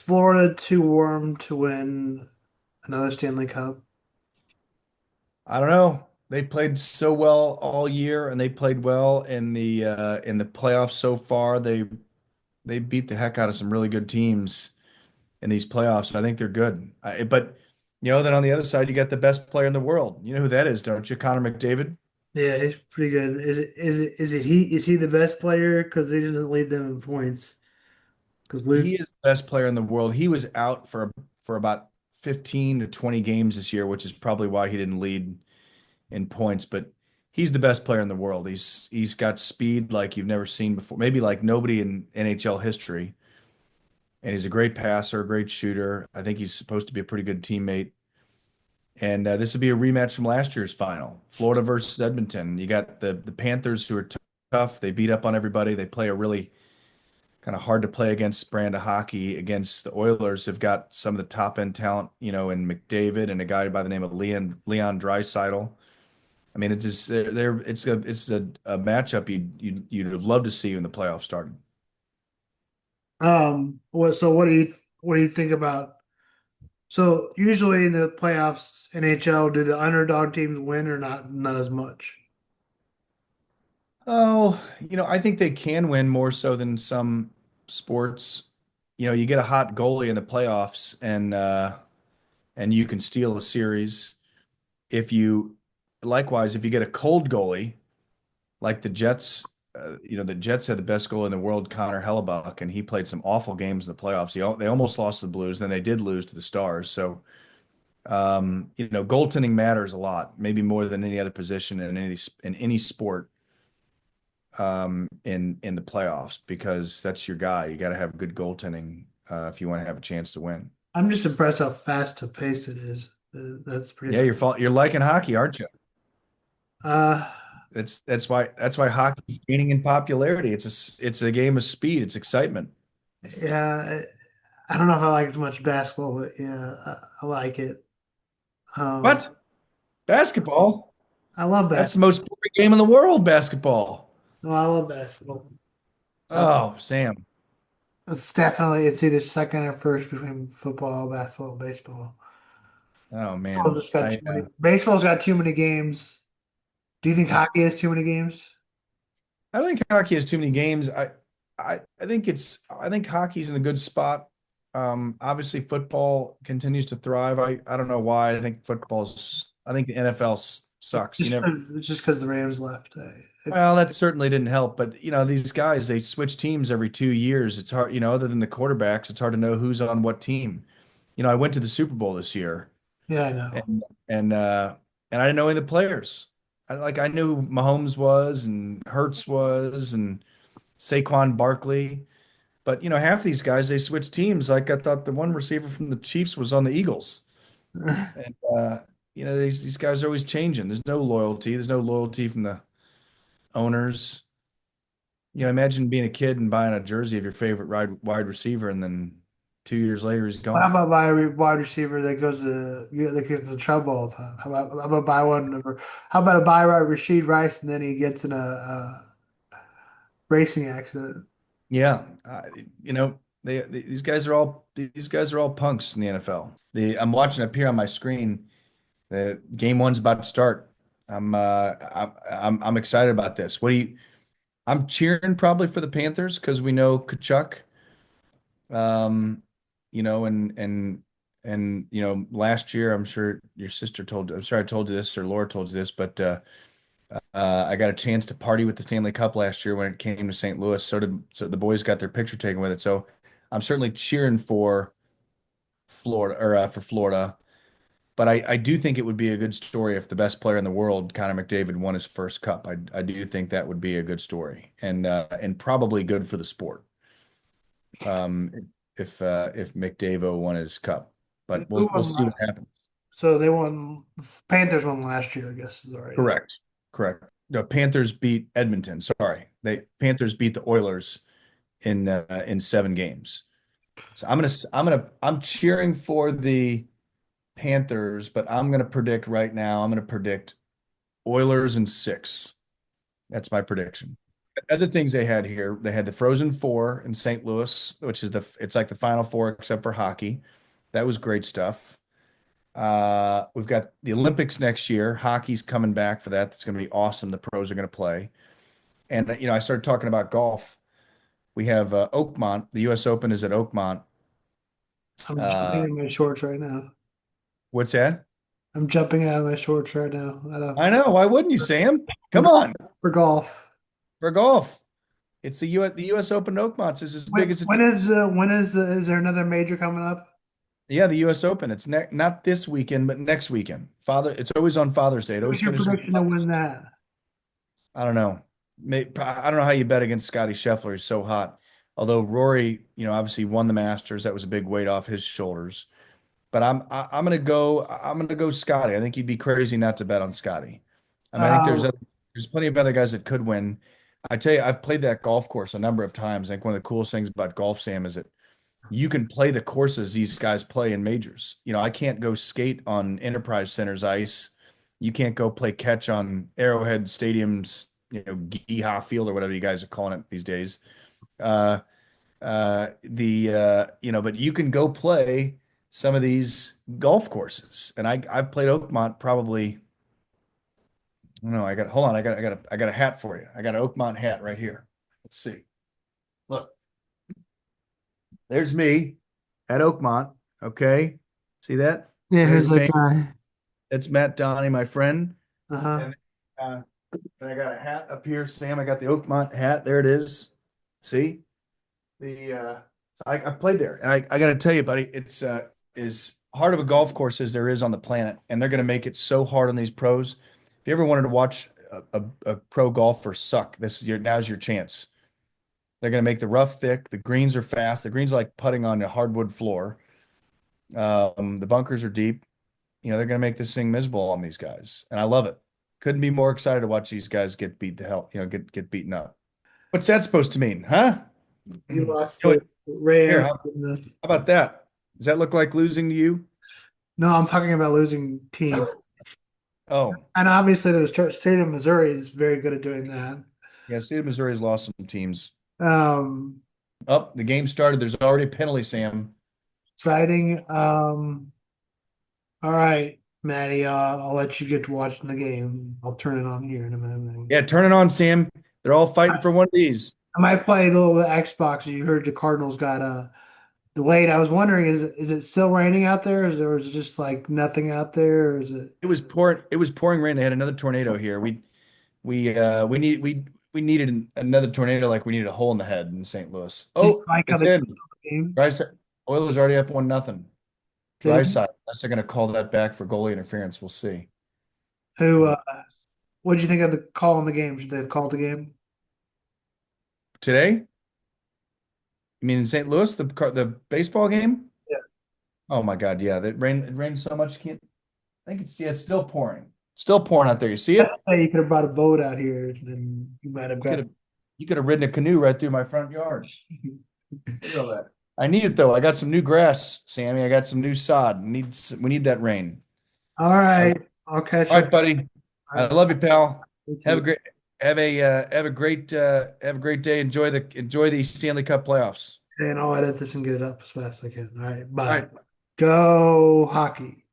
Florida too warm to win another Stanley Cup? I don't know. They played so well all year, and they played well in the playoffs so far. They beat the heck out of some really good teams in these playoffs. I think they're good. But then on the other side, you got the best player in the world. You know who that is, don't you? Connor McDavid. Yeah, he's pretty good. Is he the best player? Because they didn't lead them in points. Because Luke, He is the best player in the world. He was out for about 15 to 20 games this year, which is probably why he didn't lead in points, but he's the best player in the world. He's got speed like you've never seen before, maybe like nobody in NHL history. And he's a great passer, a great shooter. I think he's supposed to be a pretty good teammate. And this would be a rematch from last year's final, Florida versus Edmonton. You got the Panthers who are tough. They beat up on everybody. They play a really kind of hard to play against brand of hockey against the Oilers. Have got some of the top end talent, in McDavid and a guy by the name of Leon Draisaitl. I mean, it's just it's a matchup you'd have loved to see when the playoffs started. what do you think about? So usually in the playoffs, NHL, do the underdog teams win or not? Not as much. Oh, I think they can win more so than some sports. You get a hot goalie in the playoffs and you can steal a series. If you Likewise, if you get a cold goalie like the Jets, the Jets had the best goalie in the world, Connor Hellebuck, and he played some awful games in the playoffs. They almost lost to the Blues, then they did lose to the Stars. So goaltending matters a lot, maybe more than any other position in any sport in the playoffs because that's your guy. You got to have good goaltending if you want to have a chance to win. I'm just impressed how fast to pace it is. That's pretty Yeah, impressive. you're liking hockey, aren't you? Uh, That's why hockey is gaining in popularity. It's a game of speed. It's excitement. yeah, I don't know if I like as much basketball, but yeah, I like it. Um, What? Basketball? I love That's the basketball. most boring game in the world, basketball. No, I love basketball. So Oh, Sam. it's either second or first between football, basketball, and baseball. Oh Baseball man. just got too many. Baseball's got too many games. Do you think hockey has too many games? I don't think hockey has too many games. I think hockey's in a good spot. Obviously football continues to thrive. I don't know why. I think the NFL sucks. Just because the Rams left. If Well, that certainly didn't help, but these guys, they switch teams every 2 years. It's hard, other than the quarterbacks, it's hard to know who's on what team. I went to the Super Bowl this year Yeah, I know. and and uh and I didn't know any of the players. I knew who Mahomes was and Hurts was and Saquon Barkley. But half these guys they switch teams. Like I thought the one receiver from the Chiefs was on the Eagles. And these guys are always changing. There's no loyalty. There's no loyalty from the owners. Imagine being a kid and buying a jersey of your favorite wide receiver, and then 2 years later he's How gone. about buy a wide receiver that goes to that gets into trouble all the time? How about buy one? How about a buy Rashid Rice and then he gets in a racing accident? Yeah, these guys are all punks in the NFL. I'm watching up here on my screen. The game one's about to start. I'm excited about this. I'm cheering probably for the Panthers because we know Kachuk. Um, last year I'm sure your sister told. I'm sure I told you this or Laura told you this, but I got a chance to party with the Stanley Cup last year when it came to St. Louis. So the boys got their picture taken with it. So I'm certainly cheering for Florida. But I do think it would be a good story if the best player in the world, Connor McDavid, won his first cup. I do think that would be a good story and probably good for the sport. Um, if McDavid won his cup, And but who we'll won see what last? happens. So they won. Panthers won last year, I guess is the right answer. Correct. Correct. The Panthers beat Edmonton. Sorry, they Panthers beat the Oilers in 7 games. So I'm cheering for the Panthers, but I'm gonna predict right now. I'm gonna predict Oilers in 6. That's my prediction. Other things they had here, they had the Frozen Four in St. Louis, which is it's like the Final Four except for hockey. That was great stuff. We've got the Olympics next year. Hockey's coming back for that. That's going to be awesome. The pros are going to play. And I started talking about golf. We have Oakmont. The U.S. Open is at Oakmont. I'm jumping Uh, in my shorts right now. what's that? I'm jumping out of my shorts right now. I know. Why wouldn't you, Sam? For, Come on for golf. for golf. It's the U.S. Open Oakmont is as big as it gets. Is there another major coming up? Yeah, the U.S. Open. It's not this weekend, but next weekend. It's always on Father's Day. It always What's your finishes. prediction to win that? I don't know. I don't know how you bet against Scotty Scheffler. He's so hot. Although Rory, obviously won the Masters. That was a big weight off his shoulders. But I'm gonna go Scotty. I think you'd be crazy not to bet on Scotty. I mean, I think Um, there's plenty of other guys that could win. I tell you, I've played that golf course a number of times. I think one of the coolest things about golf, Sam, is that you can play the courses these guys play in majors. I can't go skate on Enterprise Center's ice. You can't go play catch on Arrowhead Stadium's, Geehaw Field or whatever you guys are calling it these days. Uh, but you can go play some of these golf courses. And I've played Oakmont probably, I don't know, hold on, I got a hat for you. I got an Oakmont hat right here. Let's see. Look, there's me at Oakmont. Okay. See that? yeah, Very who's that famous. guy? That's Matt Donnie, my friend. Uh-huh. And uh, and I got a hat up here, Sam. I got the Oakmont hat. There it is. See? I played there. And I got to tell you, buddy, it's as hard of a golf course as there is on the planet. And they're going to make it so hard on these pros. If you ever wanted to watch a pro golfer suck, now's your chance. They're going to make the rough thick. The greens are fast. The greens are like putting on a hardwood floor. The bunkers are deep. They're going to make this thing miserable on these guys, and I love it. Couldn't be more excited to watch these guys get beat the hell, get beaten up. What's that supposed to mean, huh? You lost What? the Here, Rams. how about that? Does that look like losing to you? No, I'm talking about losing team. Oh, And obviously, the state of Missouri is very good at doing that. yeah. State of Missouri has lost some teams. Um, Up, the game started. There's already a penalty, Sam. Exciting. All right, Maddie, I'll let you get to watching the game. I'll turn it on here in a minute. Yeah, turn it on, Sam. They're all fighting for one of these. I might play the little Xbox. You heard the Cardinals got delayed. I was wondering, is it still raining out there? Or is it just like nothing out there? Or is it It was pouring. It was pouring rain. They had another tornado here. We needed another tornado like we needed a hole in the head in St. Louis. did you Oh, like how it's they in. the game? Dry side. Oilers already up 1-0. Dry Did side. Unless they're going to call that back for goalie interference. We'll see. who? What did you think of the call in the game? Should they have called the game? Today, you mean in St. Louis, the baseball game? Yeah. Oh my God, yeah. It rained so much. You can't. I think it's still pouring. Still pouring out there. You see it? Hey, you could have brought a boat out here, and you might have You could got. have you could have ridden a canoe right through my front yard. Look at all that. I need it though. I got some new grass, Sammy. I got some new sod. We need that rain. All All right, I'll catch right, up. buddy. All I right, love you, pal. you Have a too. great have a great day. Enjoy the Stanley Cup playoffs. And I'll edit this and get it up as fast as I can. All right, All bye. right. Go hockey.